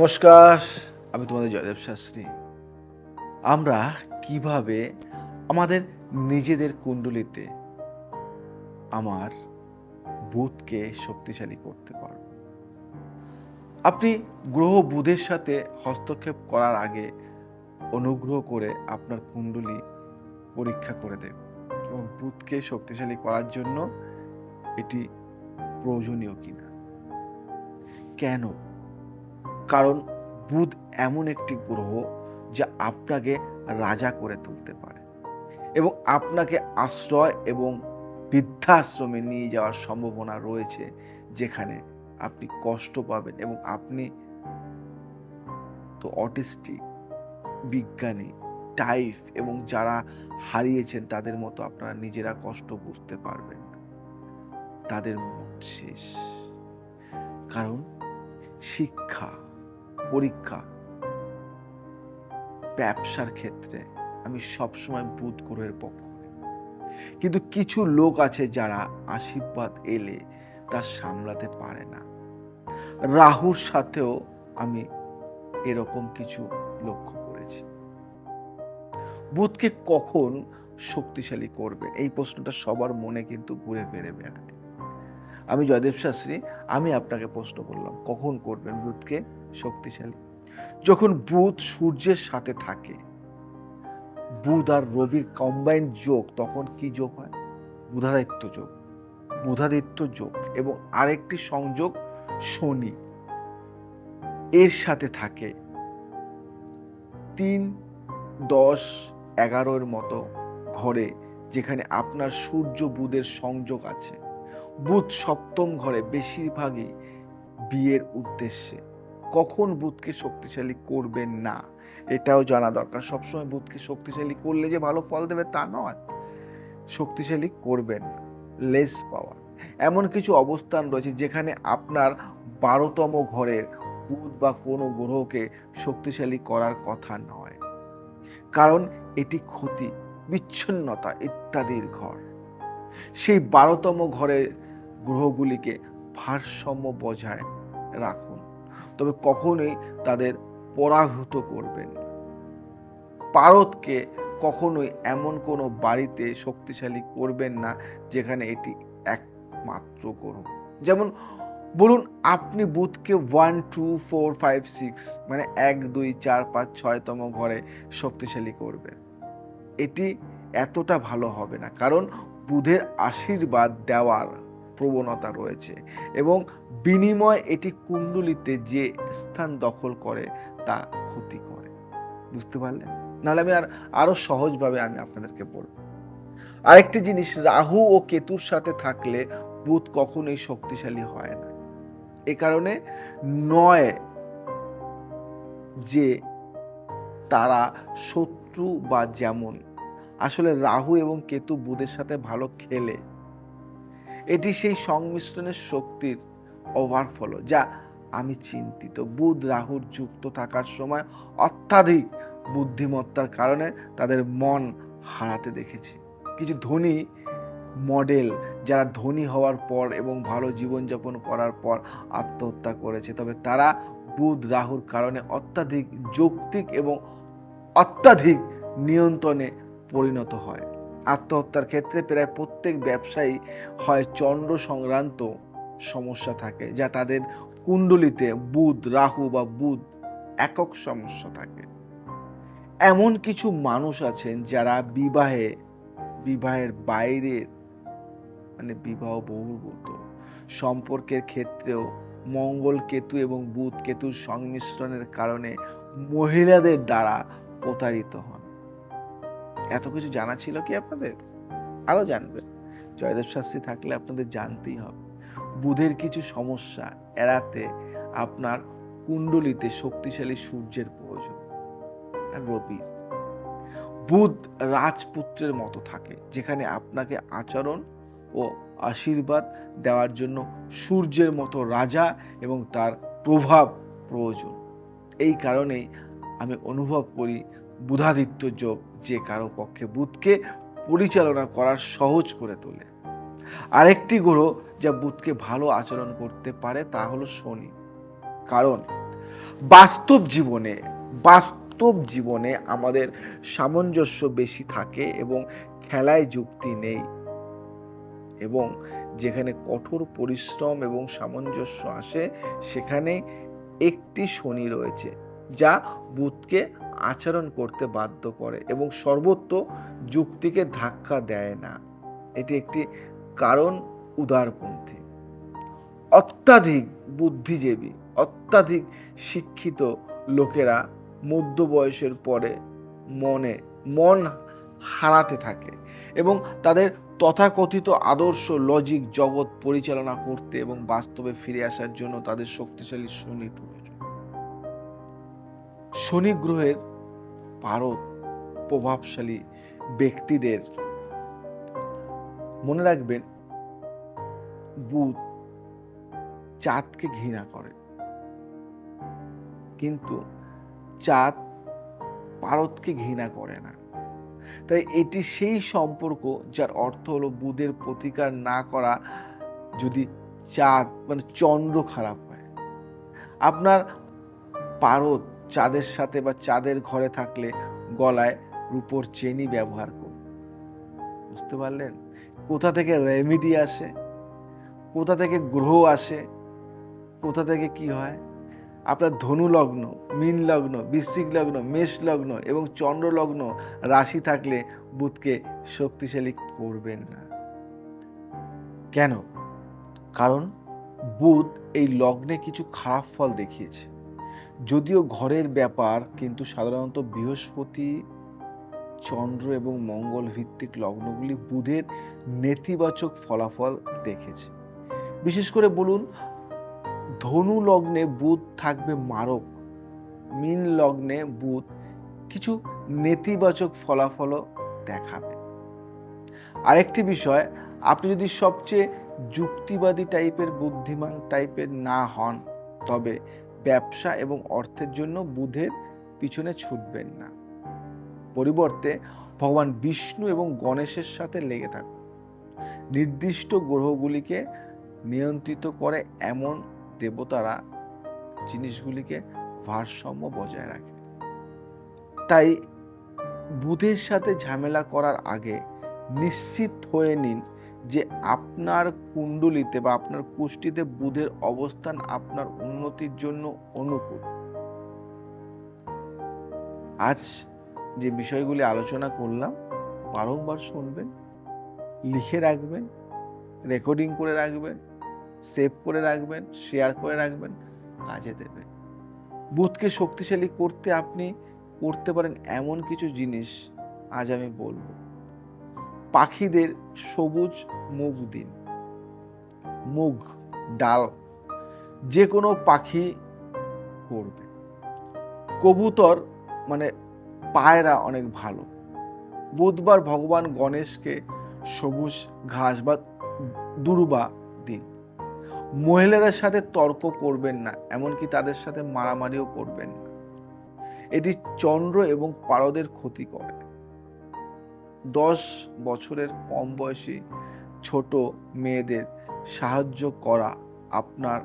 নমস্কার, আমি তোমাদের জয়দেব শাস্ত্রী। আমরা কিভাবে আমাদের নিজেদের কুণ্ডলিতে আমার বুধকে শক্তিশালী করতে পারব? আপনি গ্রহ বুধের সাথে হস্তক্ষেপ করার আগে অনুগ্রহ করে আপনার কুণ্ডলী পরীক্ষা করে দেখুন এবং বুধকে শক্তিশালী করার জন্য এটি প্রয়োজনীয় কিনা। কেন? কারণ বুধ এমন একটি গ্রহ যা আপনাকে রাজা করে তুলতে পারে এবং আপনাকে আশ্রয় এবং বৃদ্ধাশ্রমে নিয়ে যাওয়ার সম্ভাবনা রয়েছে, যেখানে আপনি কষ্ট পাবেন এবং আপনি তো অটিস্টিক, বিজ্ঞানী, টাইপ এবং যারা হারিয়েছেন তাদের মতো আপনারা নিজেরা কষ্ট বুঝতে পারবেন না। তাদের মন শেষ। কারণ শিক্ষা, পরীক্ষা, ব্যবসার ক্ষেত্রে আমি সবসময় বুধ গ্রহের পক্ষ। কিন্তু কিছু লোক আছে যারা আশীর্বাদ এলে তা সামলাতে পারে না। রাহুর সাথেও আমি এরকম কিছু লক্ষ্য করেছি। বুধকে কখন শক্তিশালী করবেন, এই প্রশ্নটা সবার মনে কিন্তু ঘুরে ফিরে বেড়ায়। আমি জয়দেব শাস্ত্রী, আমি আপনাকে প্রশ্ন করলাম, কখন করবেন বুধকে শক্তিশালী? যখন বুধ সূর্যের সাথে থাকে, বুধ আর রবির কম্বাইন্ড যোগ, তখন কি যোগ হয়? বুধাদিত্য যোগ। বুধাদিত্য যোগ এবং আরেকটি সংযোগ শনি এর সাথে থাকে 3, 10, 11 মতো ঘরে, যেখানে আপনার সূর্য বুধের সংযোগ আছে। বুধ সপ্তম ঘরে বেশিরভাগই বিয়ের উদ্দেশ্যে। কখন বুধকে শক্তিশালী করবেন না এটাও জানা দরকার। সবসময় বুধকে শক্তিশালী করলে যে ভালো ফল দেবে তা নয়। শক্তিশালী করবেন না, লেস পাওয়ার এমন কিছু অবস্থান রয়েছে যেখানে আপনার 12তম ঘরের বুধ বা কোনো গ্রহকে শক্তিশালী করার কথা নয়, কারণ এটি ক্ষতি, বিচ্ছিন্নতা ইত্যাদির ঘর। সেই 12তম ঘরের গ্রহগুলিকে ভারসাম্য বজায় রাখুন, তবে কখনোই তাদের পরাভূত করবেন না। পারদকে কখনোই এমন কোনো বাড়িতে শক্তিশালী করবেন না যেখানে এটি একমাত্র গ্রহ। যেমন বলুন, আপনি বুধকে 1, 2, 4, 5, 6 মানে 1, 2, 4, 5, 6তম ঘরে শক্তিশালী করবেন, এটি এতটা ভালো হবে না, কারণ বুধের আশীর্বাদ দেওয়ার প্রবণতা রয়েছে এবং বিনিময় এটি কুণ্ডলিতে যে স্থান দখল করে তা ক্ষতি করে। বুঝতে পারলেন? নাহলে আমি আরো সহজভাবে আমি আপনাদেরকে বলবো। আরেকটি জিনিস, রাহু ও কেতুর সাথে থাকলে বুধ কখনোই শক্তিশালী হয় না। এ কারণে নয় যে তারা শত্রু বা যেমন, আসলে রাহু এবং কেতু বুধের সাথে ভালো খেলে এটি সেই সংমিশ্রণের শক্তির ওভারফ্লো যা আমি চিন্তিত। বুধ রাহুর যুক্ত থাকার সময় অত্যাধিক বুদ্ধিমত্তার কারণে তাদের মন হারাতে দেখেছি। কিছু ধনী মডেল যারা ধনী হওয়ার পর এবং ভালো জীবনযাপন করার পর আত্মহত্যা করেছে, তবে তারা বুধ রাহুর কারণে অত্যাধিক যৌক্তিক এবং অত্যাধিক নিয়ন্ত্রণে পরিণত হয়। আত্মহত্যার ক্ষেত্রে প্রায় প্রত্যেক ব্যবসায়ী হয় চন্দ্র সংক্রান্ত সমস্যা থাকে, যা তাদের কুণ্ডলিতে বুধ রাহু বা বুধ একক সমস্যা থাকে। এমন কিছু মানুষ আছেন যারা বিবাহের বাইরে মানে বিবাহ বহির্ভূত সম্পর্কের ক্ষেত্রেও মঙ্গল কেতু এবং বুধ কেতুর সংমিশ্রণের কারণে মহিলাদের দ্বারা প্রতারিত হন। এত কিছু জানা ছিল কি আপনাদের? আরো জানবেন। জয়দেব শাস্ত্রী থাকলে আপনাদের জানতেই হবে। বুধের কিছু সমস্যা এড়াতে আপনার কুণ্ডলিতে শক্তিশালী সূর্যের প্রয়োজন। রবি, বুধ রাজপুত্রের মতো থাকে, যেখানে আপনাকে আচরণ ও আশীর্বাদ দেওয়ার জন্য সূর্যের মতো রাজা এবং তার প্রভাব প্রয়োজন। এই কারণেই আমি অনুভব করি বুধাদিত্য যোগ যে কারো পক্ষে বুধকে পরিচালনা করার সহজ করে তোলে। আরেকটি গ্রহ যা বুধকে ভালো আচরণ করতে পারে তা হলো শনি, কারণ বাস্তব জীবনে আমাদের সামঞ্জস্য বেশি থাকে এবং খেলায় যুক্তি নেই, এবং যেখানে কঠোর পরিশ্রম এবং সামঞ্জস্য আসে সেখানে একটি শনি রয়েছে যা বুধকে আচরণ করতে বাধ্য করে এবং সর্বত্র যুক্তিকে ধাক্কা দেয় না। এটি একটি কারণ উদারপন্থী, অত্যাধিক বুদ্ধিজীবী, অত্যাধিক শিক্ষিত লোকেরা মধ্য বয়সের পরে মন হারাতে থাকে এবং তাদের তথাকথিত আদর্শ লজিক জগৎ পরিচালনা করতে এবং বাস্তবে ফিরে আসার জন্য তাদের শক্তিশালী শনি প্রয়োজন। শনি গ্রহের পারদ প্রভাবশালী ব্যক্তিদের মনে রাখবেন, বুধ চাঁদকে ঘৃণা করে, কিন্তু চাঁদ পারদকে ঘৃণা করে না। তাই এটি সেই সম্পর্ক যার অর্থ হলো বুধের প্রতিকার না করা যদি চাঁদ চন্দ্র খারাপ হয়। আপনার পারদ চাঁদের সাথে বা চাঁদের ঘরে থাকলে গলায় রূপোর চেনি ব্যবহার করুন। বুঝতে পারলেন কোথা থেকে রেমেডি আসে, কোথা থেকে গ্রহ আসে, কোথা থেকে কি হয়? আপনার ধনু লগ্ন, মীন লগ্ন, বৃশ্চিক লগ্ন, মেষ লগ্ন এবং চন্দ্র লগ্ন রাশি থাকলে বুধকে শক্তিশালী করবেন না। কেন? কারণ বুধ এই লগ্নে কিছু খারাপ ফল দেখিয়েছে, যদিও ঘরের ব্যাপার, কিন্তু সাধারণত বৃহস্পতি, চন্দ্র এবং মঙ্গল ভিত্তিক লগ্নগুলি বুধের নেতিবাচক ফলাফল দেখেছে। বিশেষ করে বলুন, ধনু লগ্নে বুধ থাকবে মারক, মীন লগ্নে বুধ কিছু নেতিবাচক ফলাফলও দেখাবে। আরেকটি বিষয়, আপনি যদি সবচেয়ে যুক্তিবাদী টাইপের, বুদ্ধিমান টাইপের না হন, তবে ব্যবসা এবং অর্থের জন্য বুধের পিছনে ছুটবেন না। পরিবর্তে ভগবান বিষ্ণু এবং গণেশের সাথে লেগে থাকুন। নির্দিষ্ট গ্রহগুলিকে নিয়ন্ত্রিত করে এমন দেবতারা জিনিসগুলিকে ভারসাম্য বজায় রাখে। তাই বুধের সাথে ঝামেলা করার আগে নিশ্চিত হয়ে নিন যে আপনার কুণ্ডলিতে বা আপনার কুষ্টিতে বুধের অবস্থান আপনার উন্নতির জন্য অনুকূল। আজ যে বিষয়গুলি আলোচনা করলাম বারংবার শুনবেন, লিখে রাখবেন, রেকর্ডিং করে রাখবেন, সেভ করে রাখবেন, শেয়ার করে রাখবেন, কাজে দেবে। বুধকে শক্তিশালী করতে আপনি করতে পারেন এমন কিছু জিনিস আজ আমি বলবো। পাখিদের সবুজ মুগ দিন, মুগ ডাল যে কোনো পাখি করবে। কবুতর পায়রা অনেক ভালো। বুধবার ভগবান গণেশকে সবুজ ঘাস বা দুর্বা দিন। মহিলাদের সাথে তর্ক করবেন না, এমনকি তাদের সাথে মারামারিও করবেন না, এটি চন্দ্র এবং পারদের ক্ষতি করে। 10 বছরের কম বয়সী ছোট মেয়েদের সাহায্য করা আপনার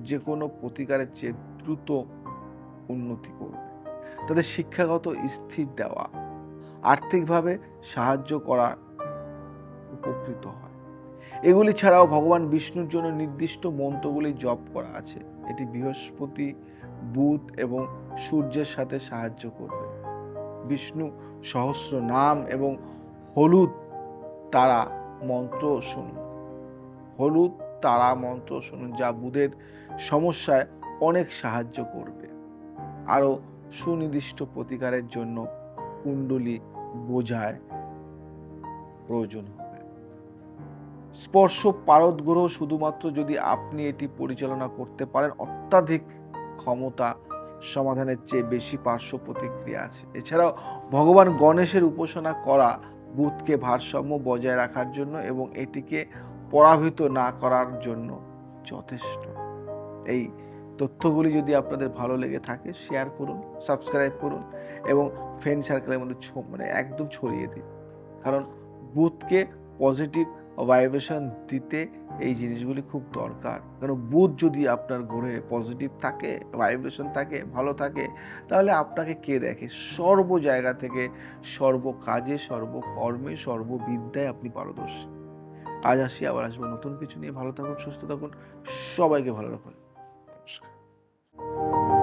যে কোনো প্রতিকারের চেয়ে দ্রুত উন্নতি করবে। তাদের শিক্ষাগত স্থির দেওয়া, আর্থিকভাবে সাহায্য করা উপকৃত হয়। এগুলি ছাড়াও ভগবান বিষ্ণুর জন্য নির্দিষ্ট মন্ত্রগুলি জপ করা আছে। এটি বৃহস্পতি, বুধ এবং সূর্যের সাথে সাহায্য করবে। বিষ্ণু সহস্র নাম এবং হলুদ তারা মন্ত্র শুনুন। হলুদ তারা মন্ত্র শুনুন, যা বুধের সমস্যায় অনেক সাহায্য করবে। আরও সুনির্দিষ্ট প্রতিকারের জন্য কুণ্ডলী বোঝায় প্রয়োজন হবে। স্পর্শ পারদ গ্রহ শুধুমাত্র যদি আপনি এটি পরিচালনা করতে পারেন। অত্যাধিক ক্ষমতা সমাধানের চেয়ে বেশি পার্শ্ব প্রতিক্রিয়া আছে। এছাড়াও ভগবান গণেশের উপাসনা করা বুধকে ভারসাম্য বজায় রাখার জন্য এবং এটিকে পরাভূত না করার জন্য যথেষ্ট। এই তথ্যগুলি যদি আপনাদের ভালো লেগে থাকে শেয়ার করুন, সাবস্ক্রাইব করুন এবং ফ্রেন্ড সার্কেলের মধ্যে একদম ছড়িয়ে দিন। কারণ বুধকে পজিটিভ ভাইব্রেশন দিতে এই জিনিসগুলি খুব দরকার। কারণ বুধ যদি আপনার গ্রহে পজিটিভ থাকে, ভাইব্রেশন থাকে, ভালো থাকে, তাহলে আপনাকে কে দেখে? সর্ব জায়গা থেকে, সর্ব কাজে, সর্বকর্মে, সর্ববিদ্যায় আপনি পারদর্শী। আজ আসি, আবার আসবো নতুন কিছু নিয়ে। ভালো থাকুন, সুস্থ থাকুন, সবাইকে ভালো রাখুন। নমস্কার।